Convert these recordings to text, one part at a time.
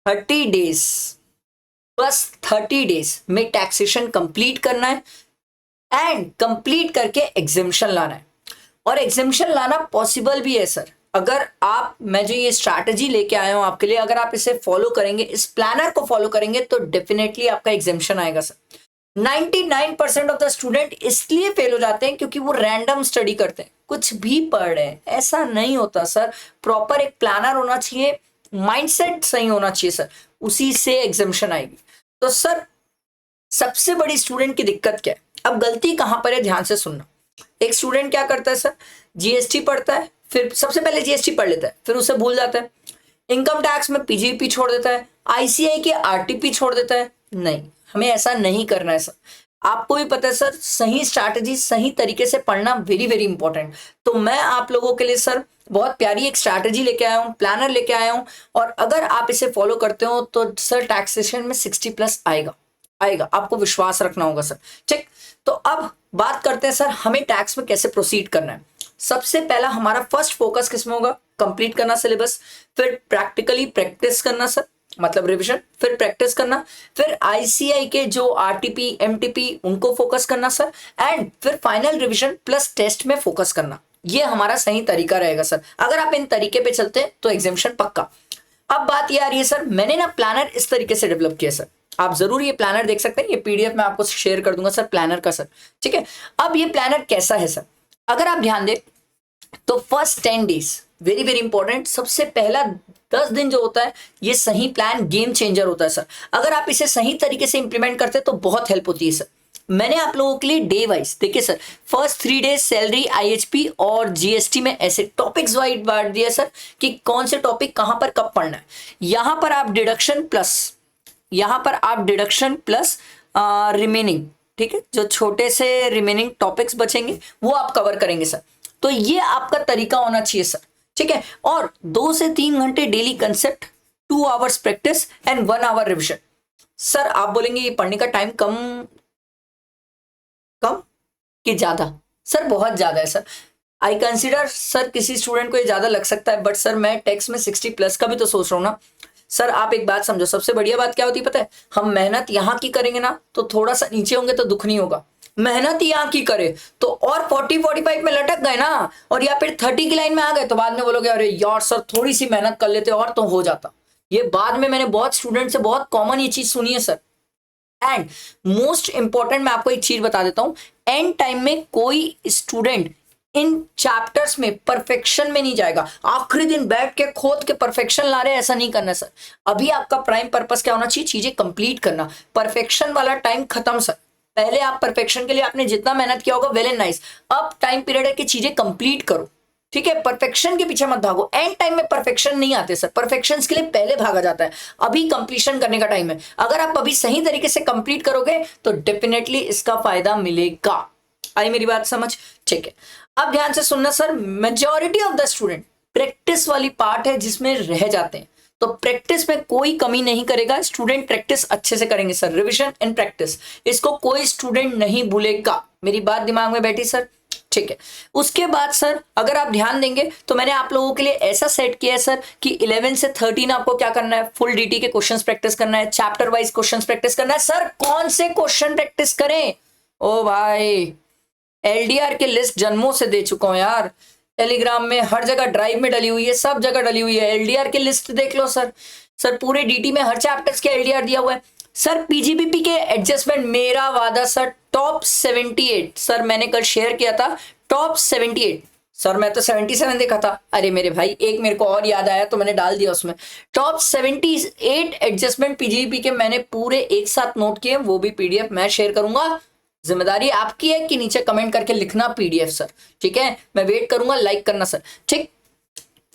30 days, बस 30 days में taxation complete करना है एंड कंप्लीट करके एग्जेम्पशन लाना है। और एग्जेम्पशन लाना पॉसिबल भी है सर, अगर आप, मैं जो ये स्ट्रैटेजी लेके आया हूं आपके लिए, अगर आप इसे फॉलो करेंगे, इस प्लानर को फॉलो करेंगे, तो डेफिनेटली आपका एग्जेम्पशन आएगा सर। 99% ऑफ द स्टूडेंट इसलिए फेल हो जाते हैं क्योंकि वो रैंडम स्टडी करते हैं, कुछ भी पढ़ रहे हैं, ऐसा नहीं होता सर। प्रॉपर एक प्लानर होना चाहिए, माइंडसेट सही होना चाहिए सर, उसी से एग्जामिशन आएगी। तो सर सबसे बड़ी स्टूडेंट की दिक्कत क्या है, अब गलती कहां पर है, ध्यान से सुनना। एक स्टूडेंट क्या करता है सर, जीएसटी पढ़ता है, फिर सबसे पहले जीएसटी पढ़ लेता है, फिर उसे भूल जाता है, इनकम टैक्स में पीजीपी छोड़ देता है, आईसीआई की आरटीपी छोड़ देता है। नहीं, हमें ऐसा नहीं करना है सर। आपको भी पता है सर, सही स्ट्रैटेजी सही तरीके से पढ़ना वेरी वेरी इंपॉर्टेंट। तो मैं आप लोगों के लिए सर बहुत प्यारी एक स्ट्रैटेजी लेके आया हूँ, प्लानर लेके आया हूँ, और अगर आप इसे फॉलो करते हो तो सर टैक्सेशन में 60+ आएगा, आएगा, आपको विश्वास रखना होगा सर। ठीक, तो अब बात करते हैं सर हमें टैक्स में कैसे प्रोसीड करना है। सबसे पहला हमारा फर्स्ट फोकस किसमें होगा, कंप्लीट करना सिलेबस, फिर प्रैक्टिकली प्रैक्टिस करना सर, मतलब रिवीजन, फिर प्रैक्टिस करना, फिर आईसीआई के जो आरटीपी एमटीपी उनको फोकस करना सर, एंड फिर फाइनल रिवीजन प्लस टेस्ट में फोकस करना। ये हमारा सही तरीका रहेगा सर। अगर आप इन तरीके पे चलते हैं तो एग्जामिशन पक्का। अब बात ये आ रही है सर, मैंने ना प्लानर इस तरीके से डेवलप किया सर, आप जरूर ये प्लानर देख सकते हैं, ये पीडीएफ मैं आपको शेयर कर दूंगा सर प्लानर का सर। ठीक है, अब ये प्लानर कैसा है सर, अगर आप ध्यान दें तो first 10 days very very important. सबसे पहला 10 दिन जो होता है, ये सही प्लान गेम चेंजर होता है सर। अगर आप इसे सही तरीके से इंप्लीमेंट करते हैं तो बहुत हेल्प होती है सर। मैंने आप लोगों के लिए डे वाइज, देखिए sir, first 3 days salary, IHP और जीएसटी में ऐसे टॉपिक्स वाइज बांट दिया सर कि कौन से टॉपिक कहां पर कब पढ़ना है। यहां पर आप डिडक्शन प्लस, यहां पर आप डिडक्शन प्लस रिमेनिंग, ठीक है, जो छोटे से रिमेनिंग टॉपिक्स बचेंगे वो आप कवर करेंगे सर। तो ये आपका तरीका होना चाहिए सर। ठीक है, और 2 से 3 घंटे daily concept, 2 hours practice and 1 hour revision. Sir आप बोलेंगे ये पढ़ने का टाइम कम कम कि ज्यादा, सर बहुत ज्यादा है सर। आई कंसिडर सर किसी स्टूडेंट को ये ज्यादा लग सकता है, बट सर मैं टैक्स में 60+ का भी तो सोच रहा हूँ ना सर। आप एक बात समझो, सबसे बढ़िया बात क्या होती है पता है, हम मेहनत यहाँ की करेंगे ना तो थोड़ा सा नीचे होंगे तो दुख नहीं होगा, मेहनत यहाँ की करे तो और 40-45 में लटक गए ना, और या फिर 30 की लाइन में आ गए तो बाद में बोलोगे अरे यार सर थोड़ी सी मेहनत कर लेते और तो हो जाता। ये बाद में मैंने बहुत स्टूडेंट से बहुत कॉमन ये चीज सुनी है सर। एंड मोस्ट इंपॉर्टेंट मैं आपको एक चीज बता देता हूं, एंड टाइम में कोई स्टूडेंट इन चैप्टर्स में परफेक्शन में नहीं जाएगा, आखिरी दिन बैठ के खोद के परफेक्शन ला रहे, ऐसा नहीं करना सर। अभी आपका प्राइम पर्पस क्या होना चाहिए, चीजें कंप्लीट करना। परफेक्शन वाला टाइम खत्म सर। पहले आप परफेक्शन के लिए आपने जितना मेहनत किया होगा वेल एंड नाइस, अब टाइम पीरियड है कि चीजें कंप्लीट करो। ठीक है, परफेक्शन के पीछे मत भागो, एंड टाइम में परफेक्शन नहीं आते सर, परफेक्शन के लिए पहले भागा जाता है। अभी कंप्लीशन करने का टाइम है, अगर आप अभी सही तरीके से कंप्लीट करोगे तो डेफिनेटली इसका फायदा मिलेगा। आई मेरी बात समझ? ठीक है, अब ध्यान से सुनना sir, majority of the student practice वाली पार्ट है जिसमें रह जाते हैं, तो प्रैक्टिस में कोई कमी नहीं करेगा स्टूडेंट, प्रैक्टिस अच्छे से करेंगे सर, रिवीजन एंड प्रैक्टिस, इसको कोई स्टूडेंट नहीं भूलेगा। मेरी बात दिमाग में बैठी सर? ठीक है, उसके बाद सर अगर आप ध्यान देंगे तो मैंने आप लोगों के लिए ऐसा सेट किया है सर कि 11 से 13 आपको क्या करना है, फुल डीटी के क्वेश्चंस प्रैक्टिस करना है, चैप्टर वाइज क्वेश्चंस प्रैक्टिस करना है। सर कौन से क्वेश्चन प्रैक्टिस करें? ओ भाई, एलडीआर की लिस्ट जन्मों से दे चुका हूं यार, टेलीग्राम में हर जगह, ड्राइव में डली हुई है, सब जगह डली हुई है, एलडीआर की लिस्ट देख लो सर। सर पूरे डीटी में हर चैप्टर्स के एलडीआर दिया हुआ है सर। पीजीबीपी के एडजस्टमेंट, मेरा वादा सर, टॉप 78 सर, मैंने कल शेयर किया था टॉप 78 सर, मैं तो 77 देखा था। अरे मेरे भाई, एक मेरे को और याद आया तो मैंने डाल दिया उसमें, टॉप 78 एडजस्टमेंट पीजीबीपी के मैंने पूरे एक साथ नोट किए, वो भी पीडीएफ मैं शेयर करूंगा। जिम्मेदारी आपकी है कि नीचे कमेंट करके लिखना पीडीएफ सर। ठीक है, मैं वेट करूंगा, लाइक करना सर। ठीक,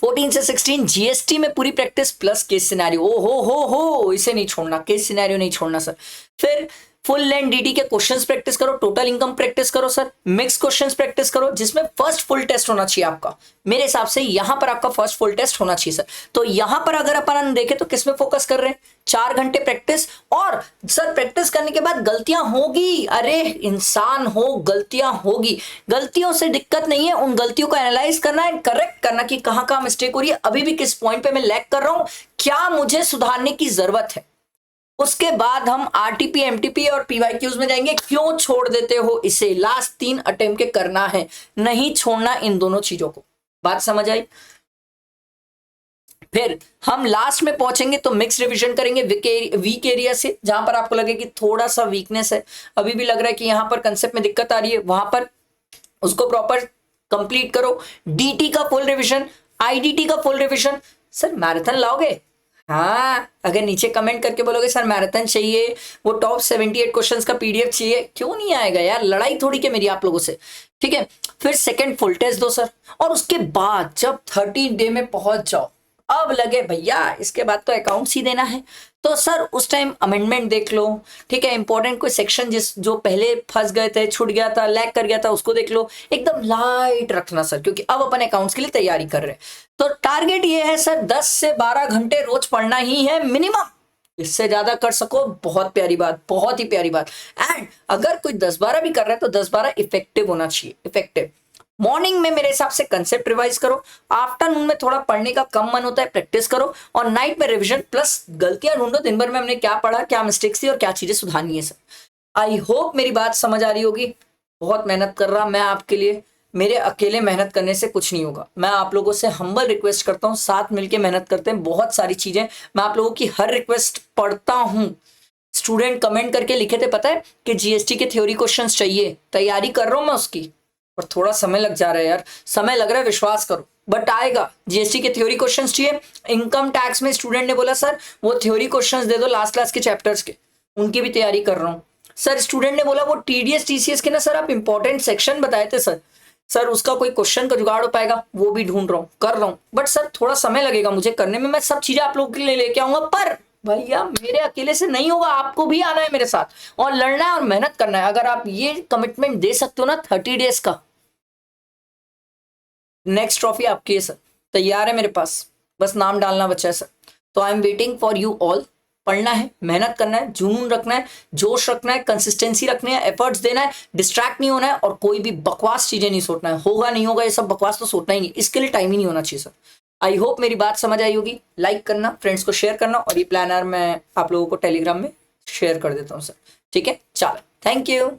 14 से 16 जीएसटी में पूरी प्रैक्टिस प्लस केस सिनेरियो, ओ हो, इसे नहीं छोड़ना, केस सिनेरियो नहीं छोड़ना सर। फिर फुल लेंथ डीटी के क्वेश्चंस प्रैक्टिस करो, टोटल इनकम प्रैक्टिस करो सर, मिक्स क्वेश्चंस प्रैक्टिस करो, जिसमें फर्स्ट फुल टेस्ट होना चाहिए आपका। मेरे हिसाब से यहां पर आपका फर्स्ट फुल टेस्ट होना चाहिए सर। तो यहां पर अगर अपन देखें तो किसमें फोकस कर रहे हैं, 4 घंटे प्रैक्टिस। और सर प्रैक्टिस करने के बाद गलतियां होगी, अरे इंसान हो, गलतियां होगी, गलतियों से दिक्कत नहीं है, उन गलतियों को एनालाइज करना है, करेक्ट करना कि कहां कहां मिस्टेक हो रही है, अभी भी किस पॉइंट पे मैं लैग कर रहा हूं, क्या मुझे सुधारने की जरूरत है। उसके बाद हम आरटीपी, एमटीपी और पीवाईक्यूज में जाएंगे। क्यों छोड़ देते हो इसे, लास्ट 3 अटेम्प्ट के करना है, नहीं छोड़ना इन दोनों चीजों को। बात समझ आई। फिर हम लास्ट में पहुंचेंगे तो मिक्स रिवीजन करेंगे वीक एरिया से, जहां पर आपको लगे कि थोड़ा सा वीकनेस है, अभी भी लग रहा है कि यहां पर कंसेप्ट में दिक्कत आ रही है, वहां पर उसको प्रॉपर कंप्लीट करो। डीटी का फुल रिवीजन, आईडीटी का फुल रिवीजन। सर मैराथन लाओगे? हाँ, अगर नीचे कमेंट करके बोलोगे सर मैराथन चाहिए, वो टॉप 78 क्वेश्चंस का पीडीएफ चाहिए, क्यों नहीं आएगा यार, लड़ाई थोड़ी के मेरी आप लोगों से, ठीक है। फिर सेकंड फुल टेस्ट दो सर, और उसके बाद जब 30 डे में पहुंच जाओ, अब लगे भैया इसके बाद तो अकाउंट्स ही देना है, तो सर उस टाइम अमेंडमेंट देख लो, ठीक है। इंपॉर्टेंट कोई सेक्शन जो पहले फंस गए थे, छूट गया था, लैग कर गया था, उसको देख लो। एकदम लाइट रखना सर, क्योंकि अब अपन अकाउंट्स के लिए तैयारी कर रहे हैं। तो टारगेट ये है सर 10 से 12 घंटे रोज पढ़ना ही है मिनिमम। इससे ज्यादा कर सको बहुत प्यारी बात, बहुत ही प्यारी बात। एंड अगर कोई 10-12 भी कर रहा है तो 10-12 इफेक्टिव होना चाहिए, इफेक्टिव। मॉर्निंग में मेरे हिसाब से कंसेप्ट रिवाइज करो, आफ्टरनून में थोड़ा पढ़ने का कम मन होता है, प्रैक्टिस करो, और नाइट में रिवीजन प्लस गलतियां ढूंढो, दिन भर में हमने क्या पढ़ा, क्या मिस्टेक्स थी और क्या चीजें सुधारनी है सर। आई होप मेरी बात समझ आ रही होगी। बहुत मेहनत कर रहा मैं आपके लिए, मेरे अकेले मेहनत करने से कुछ नहीं होगा। मैं आप लोगों से हम्बल रिक्वेस्ट करता हूँ, साथ मिलकर मेहनत करते हैं, बहुत सारी चीजें मैं आप लोगों की हर रिक्वेस्ट पढ़ता हूँ। स्टूडेंट कमेंट करके लिखे थे पता है कि जीएसटी के थ्योरी क्वेश्चंस चाहिए, तैयारी कर रहा हूं मैं उसकी, और थोड़ा समय लग जा रहा है यार, समय लग रहा है, विश्वास करो, बट आएगा। जीएसटी के थ्योरी क्वेश्चंस चाहिए। इनकम टैक्स में स्टूडेंट ने बोला सर वो थ्योरी क्वेश्चंस दे दो लास्ट क्लास के चैप्टर्स के, उनकी भी तैयारी कर रहा हूँ। सर स्टूडेंट ने बोला वो टीडीएस टीसीएस के ना सर आप इंपॉर्टेंट सेक्शन बताए थे सर उसका कोई क्वेश्चन का जुगाड़ हो पाएगा, वो भी ढूंढ रहा हूँ, कर रहा हूँ, बट सर थोड़ा समय लगेगा मुझे करने में। मैं सब चीजें आप लोगों के लिए लेके आऊंगा, पर भैया मेरे अकेले से नहीं होगा, आपको भी आना है मेरे साथ और लड़ना है और मेहनत करना है। अगर आप ये कमिटमेंट दे सकते हो ना 30 डेज का, नेक्स्ट ट्रॉफी आपकी है सर, तैयार है मेरे पास, बस नाम डालना बचा है सर। तो I am waiting for you all. पढ़ना है, मेहनत करना है, जुनून रखना है, जोश रखना है, कंसिस्टेंसी रखनी है, एफर्ट्स देना है, डिस्ट्रैक्ट नहीं होना है, और कोई भी बकवास चीजें नहीं सोचना है। होगा नहीं होगा ये सब बकवास तो सोचना ही नहीं, इसके लिए टाइम ही नहीं होना चाहिए सर। आई होप मेरी बात समझ आई होगी। लाइक करना, फ्रेंड्स को शेयर करना, और ये प्लानर मैं आप लोगों को टेलीग्राम में शेयर कर देता हूँ सर, ठीक है। चलो, थैंक यू।